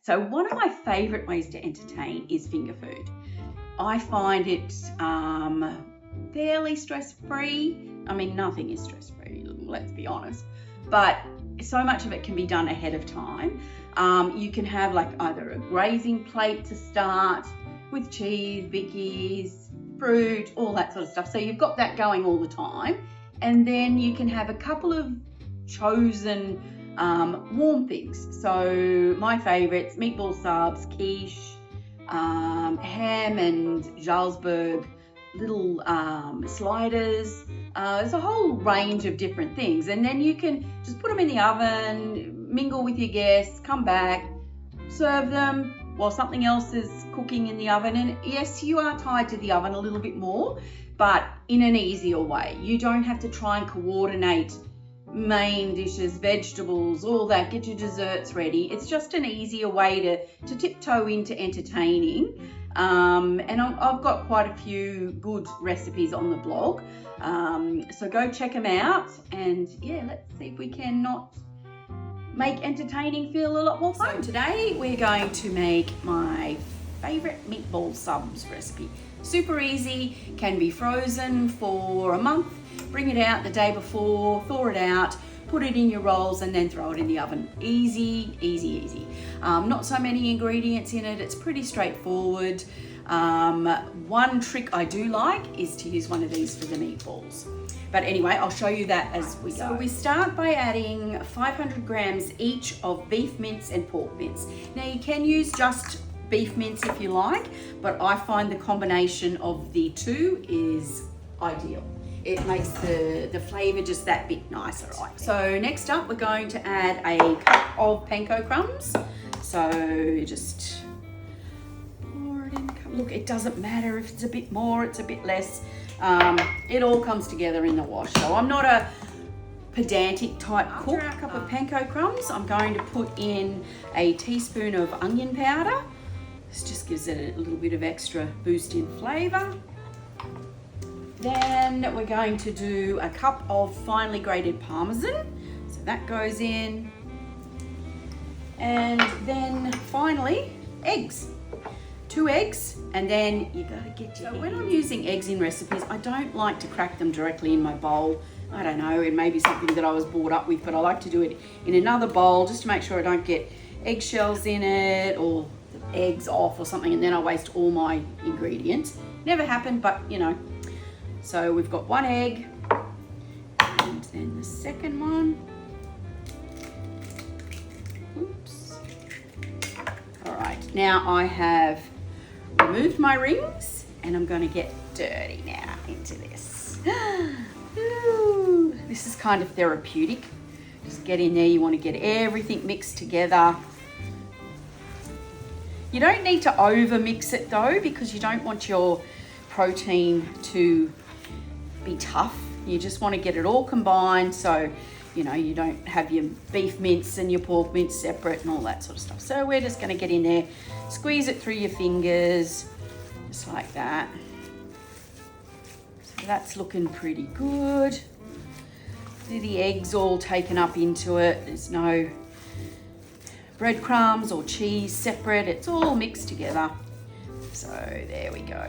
So one of my favourite ways to entertain is finger food. I find it fairly stress-free. I mean, nothing is stress-free, let's be honest. But so much of it can be done ahead of time. You can have like either a grazing plate to start with cheese, bickies, fruit, all that sort of stuff. So you've got that going all the time. And then you can have a couple of chosen warm things. So my favourites, meatball subs, quiche, ham and Jarlsberg, little sliders. There's a whole range of different things. And then you can just put them in the oven, mingle with your guests, come back, serve them while something else is cooking in the oven. And yes, you are tied to the oven a little bit more, but in an easier way. You don't have to try and coordinate main dishes, vegetables, all that, get your desserts ready. It's just an easier way to tiptoe into entertaining. And I've got quite a few good recipes on the blog. So go check them out. And yeah, let's see if we can not make entertaining feel a lot more fun. So today we're going to make my favorite meatball subs recipe. Super easy, can be frozen for a month. Bring it out the day before, thaw it out, put it in your rolls and then throw it in the oven. Easy, easy, easy. Not so many ingredients in it, it's pretty straightforward. One trick I do like is to use one of these for the meatballs. But anyway, I'll show you that as we go. So we start by adding 500 grams each of beef mince and pork mince. Now you can use just beef mince if you like, but I find the combination of the two is ideal. It makes the flavour just that bit nicer, right? So next up, we're going to add a cup of panko crumbs. So just pour it in. Look, it doesn't matter if it's a bit more, it's a bit less. It all comes together in the wash. So I'm not a pedantic type cook. After our cup of panko crumbs, I'm going to put in a teaspoon of onion powder. This just gives it a little bit of extra boost in flavour. Then we're going to do a cup of finely grated parmesan. So that goes in. And then finally, eggs. 2 eggs, and then you gotta get your eggs. When I'm using eggs in recipes, I don't like to crack them directly in my bowl. I don't know, it may be something that I was brought up with, but I like to do it in another bowl just to make sure I don't get eggshells in it or the eggs off or something, and then I waste all my ingredients. Never happened, but you know. So we've got 1 egg, and then the second one. Oops. All right, now I have removed my rings and I'm going to get dirty now into this. Ooh, this is kind of therapeutic. Just get in there, you want to get everything mixed together. You don't need to over mix it though, because you don't want your protein to be tough. You just want to get it all combined so you know you don't have your beef mince and your pork mince separate and all that sort of stuff. So we're just going to get in there, squeeze it through your fingers just like that. So that's looking pretty good. See the eggs all taken up into it. There's no breadcrumbs or cheese separate. It's all mixed together. So there we go.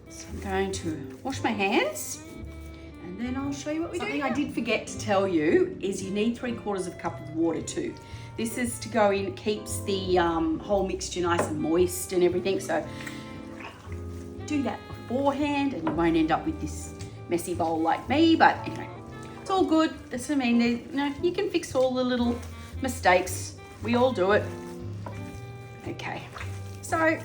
So I'm going to wash my hands and then I'll show you what we do. Something I did forget to tell you is you need 3/4 cup of water too. This is to go in, it keeps the whole mixture nice and moist and everything. So do that beforehand and you won't end up with this messy bowl like me, but anyway, it's all good. That's what I mean, you know, you can fix all the little mistakes. We all do it. Okay, so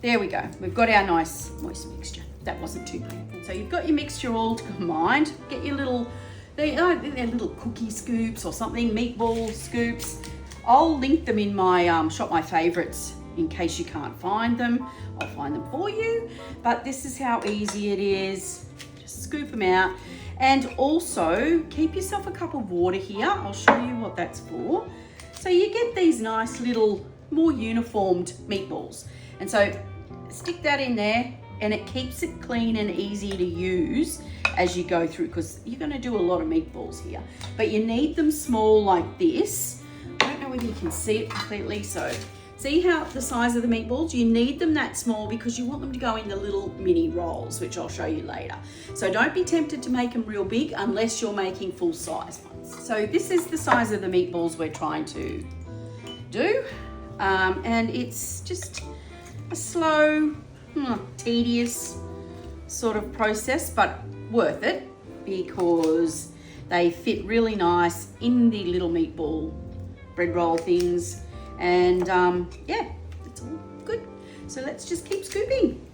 there we go. We've got our nice moist mixture. That wasn't too painful. So you've got your mixture all combined. Get your little, they're little cookie scoops or something, meatball scoops. I'll link them in my Shop My Favorites in case you can't find them. I'll find them for you. But this is how easy it is. Just scoop them out. And also keep yourself a cup of water here. I'll show you what that's for. So you get these nice little, more uniformed meatballs. And so stick that in there and it keeps it clean and easy to use as you go through, because you're going to do a lot of meatballs here. But you need them small like this. I don't know know whether you can see it completely. So see how the size of the meatballs? You need them that small because you want them to go in the little mini rolls, which I'll show you later. So don't be tempted to make them real big unless you're making full size ones. So this is the size of the meatballs we're trying to do. And it's just a slow, tedious sort of process, but worth it because they fit really nice in the little meatball bread roll things. And yeah, it's all good. So let's just keep scooping.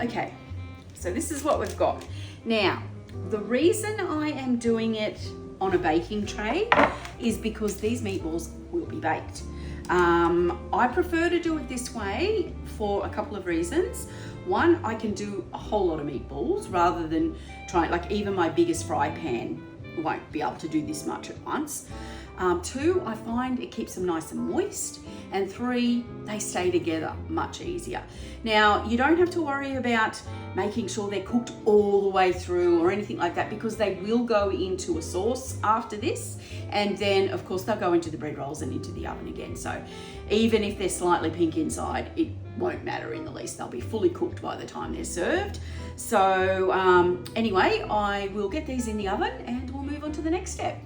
Okay, so this is what we've got. Now, the reason I am doing it on a baking tray is because these meatballs will be baked. I prefer to do it this way for a couple of reasons. One, I can do a whole lot of meatballs rather than trying, like even my biggest fry pan won't be able to do this much at once. Two, I find it keeps them nice and moist. And three, they stay together much easier. Now, you don't have to worry about making sure they're cooked all the way through or anything like that because they will go into a sauce after this. And then, of course, they'll go into the bread rolls and into the oven again. So even if they're slightly pink inside, it won't matter in the least. They'll be fully cooked by the time they're served. So anyway, I will get these in the oven and we'll move on to the next step.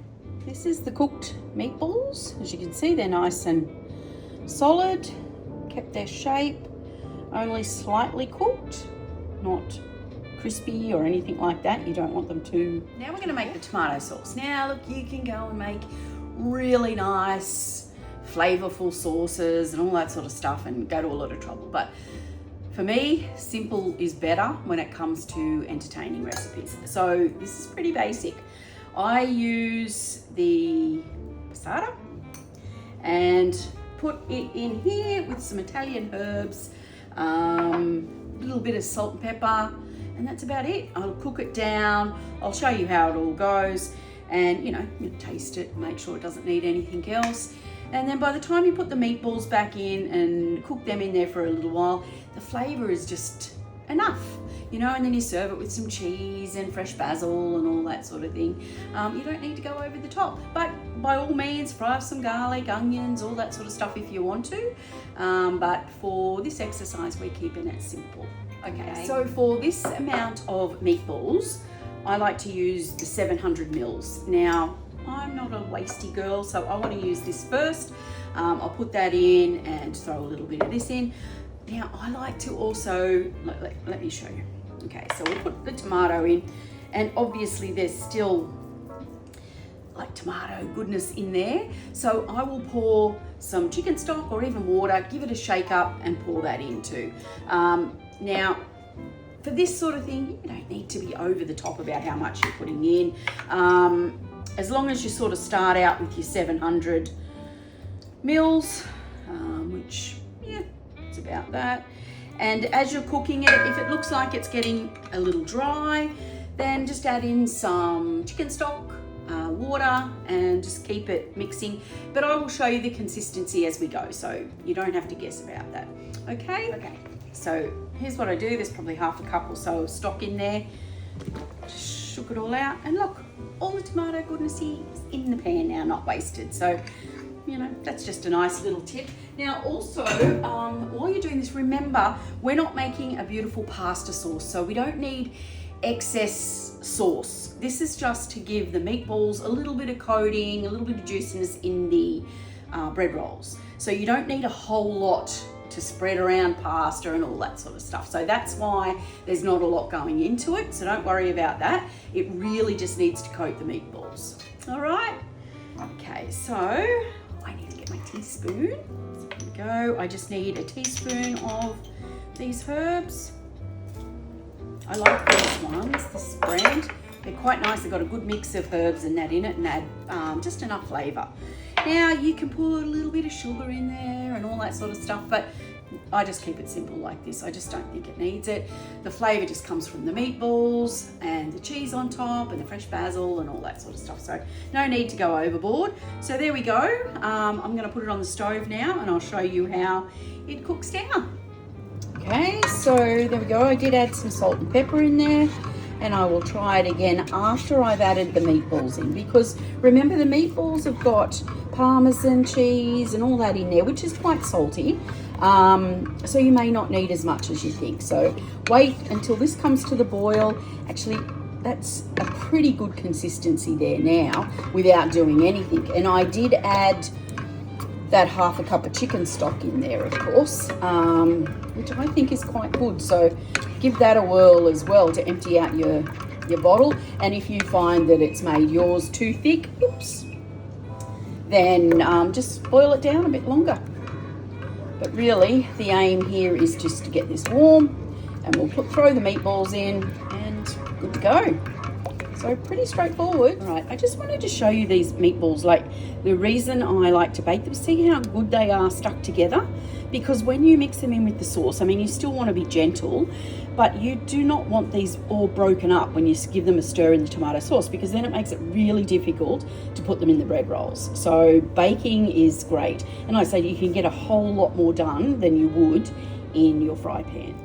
This is the cooked meatballs. As you can see, they're nice and solid, kept their shape, only slightly cooked, not crispy or anything like that. You don't want them to. Now we're going to make the tomato sauce. Now look, you can go and make really nice, flavorful sauces and all that sort of stuff and go to a lot of trouble. But for me, simple is better when it comes to entertaining recipes. So this is pretty basic. I use the passata and put it in here with some Italian herbs, a little bit of salt and pepper, and that's about it. I'll cook it down. I'll show you how it all goes, and you taste it, make sure it doesn't need anything else. And then by the time you put the meatballs back in and cook them in there for a little while, the flavor is just enough, and then you serve it with some cheese and fresh basil and all that sort of thing. You don't need to go over the top, but by all means, fry some garlic, onions, all that sort of stuff if you want to. But for this exercise, we're keeping it simple. Okay, so for this amount of meatballs, I like to use the 700 mils. Now, I'm not a wasty girl, so I want to use this first. I'll put that in and throw a little bit of this in. Now, I like to also, let me show you. Okay, so we'll put the tomato in, and obviously there's still like tomato goodness in there. So I will pour some chicken stock or even water, give it a shake up and pour that in too. Now, for this sort of thing, you don't need to be over the top about how much you're putting in. As long as you sort of start out with your 700 mils, which, yeah, it's about that. And as you're cooking it, if it looks like it's getting a little dry, then just add in some chicken stock, water, and just keep it mixing. But I will show you the consistency as we go, so you don't have to guess about that. Okay, so here's what I do. There's probably half a cup or so of stock in there. Just shook it all out, and look, all the tomato goodness is in the pan now, not wasted. So, that's just a nice little tip. Now also, while you're doing this, remember, we're not making a beautiful pasta sauce, so we don't need excess sauce. This is just to give the meatballs a little bit of coating, a little bit of juiciness in the bread rolls. So you don't need a whole lot to spread around pasta and all that sort of stuff. So that's why there's not a lot going into it, so don't worry about that. It really just needs to coat the meatballs. All right? Okay, so I need to get my teaspoon. So here we go. I just need a teaspoon of these herbs. I like these ones, this brand. They're quite nice. They've got a good mix of herbs and that in it, and add just enough flavour. Now you can put a little bit of sugar in there and all that sort of stuff, but I just keep it simple like this. I just don't think it needs it. The flavour just comes from the meatballs and the cheese on top and the fresh basil and all that sort of stuff. So no need to go overboard. So there we go. I'm going to put it on the stove now and I'll show you how it cooks down. Okay, so there we go. I did add some salt and pepper in there. And I will try it again after I've added the meatballs in, because remember the meatballs have got Parmesan cheese and all that in there, which is quite salty. So you may not need as much as you think. So wait until this comes to the boil. Actually, that's a pretty good consistency there now without doing anything. And I did add that half a cup of chicken stock in there, of course, which I think is quite good. So give that a whirl as well to empty out your bottle. And if you find that it's made yours too thick, oops, then just boil it down a bit longer. But really, the aim here is just to get this warm, and we'll throw the meatballs in and good to go. So pretty straightforward. All right, I just wanted to show you these meatballs. Like, the reason I like to bake them, see how good they are stuck together? Because when you mix them in with the sauce, I mean, you still want to be gentle, but you do not want these all broken up when you give them a stir in the tomato sauce, because then it makes it really difficult to put them in the bread rolls. So baking is great. And I say you can get a whole lot more done than you would in your fry pan.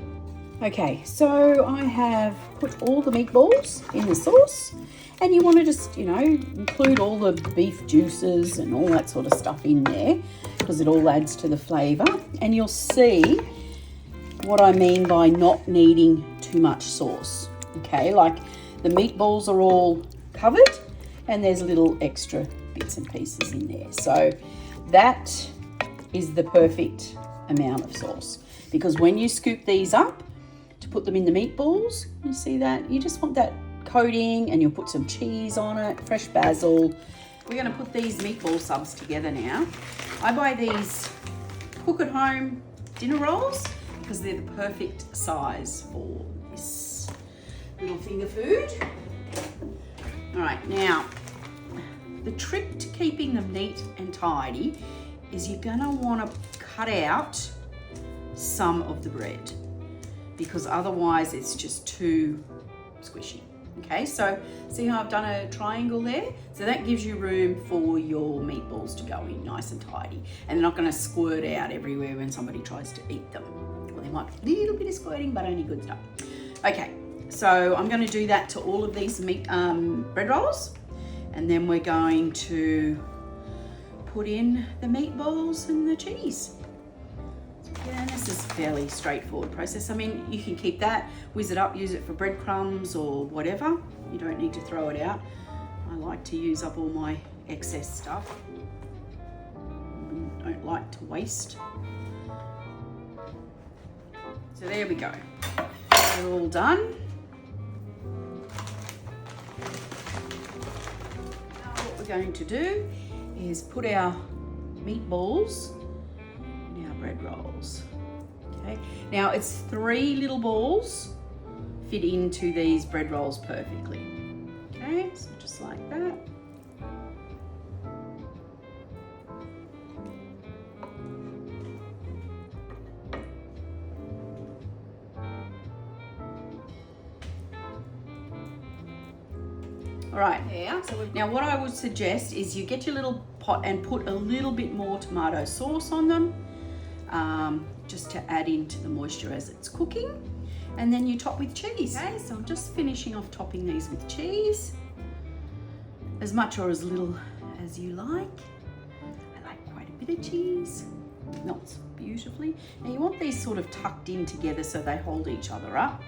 Okay, so I have put all the meatballs in the sauce, and you want to just, you know, include all the beef juices and all that sort of stuff in there, because it all adds to the flavour. And you'll see what I mean by not needing too much sauce. Okay, like the meatballs are all covered and there's little extra bits and pieces in there. So that is the perfect amount of sauce, because when you scoop these up to put them in the meatballs, you see that? You just want that coating, and you'll put some cheese on it, fresh basil. We're going to put these meatball subs together now. I buy these cook at home dinner rolls because they're the perfect size for this little finger food. All right, now the trick to keeping them neat and tidy is you're going to want to cut out some of the bread, because otherwise it's just too squishy. Okay, so see how I've done a triangle there? So that gives you room for your meatballs to go in nice and tidy, and they're not going to squirt out everywhere when somebody tries to eat them. Well, there might be a little bit of squirting, but only good stuff. Okay, so I'm going to do that to all of these bread rolls, and then we're going to put in the meatballs and the cheese. Yeah, this is a fairly straightforward process. I mean, you can keep that, whiz it up, use it for breadcrumbs or whatever. You don't need to throw it out. I like to use up all my excess stuff. I don't like to waste. So there we go. They're all done. Now what we're going to do is put our meatballs in our bread rolls. Okay, now it's 3 little balls fit into these bread rolls perfectly. Okay, so just like that. All right, so now what I would suggest is you get your little pot and put a little bit more tomato sauce on them, just to add into the moisture as it's cooking, and then you top with cheese. Okay, so I'm just finishing off topping these with cheese, as much or as little as you like. I like quite a bit of cheese. It melts beautifully. Now you want these sort of tucked in together so they hold each other up.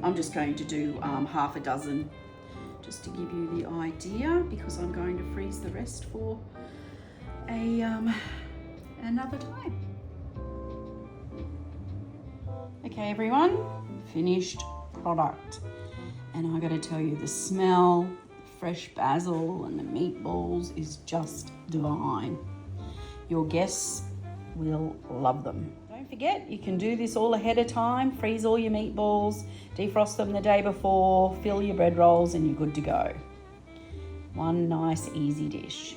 I'm just going to do half a dozen, just to give you the idea, because I'm going to freeze the rest for another time. Okay everyone, finished product. And I gotta tell you, the smell, fresh basil and the meatballs is just divine. Your guests will love them. Don't forget, you can do this all ahead of time. Freeze all your meatballs, defrost them the day before, fill your bread rolls, and you're good to go. One nice, easy dish.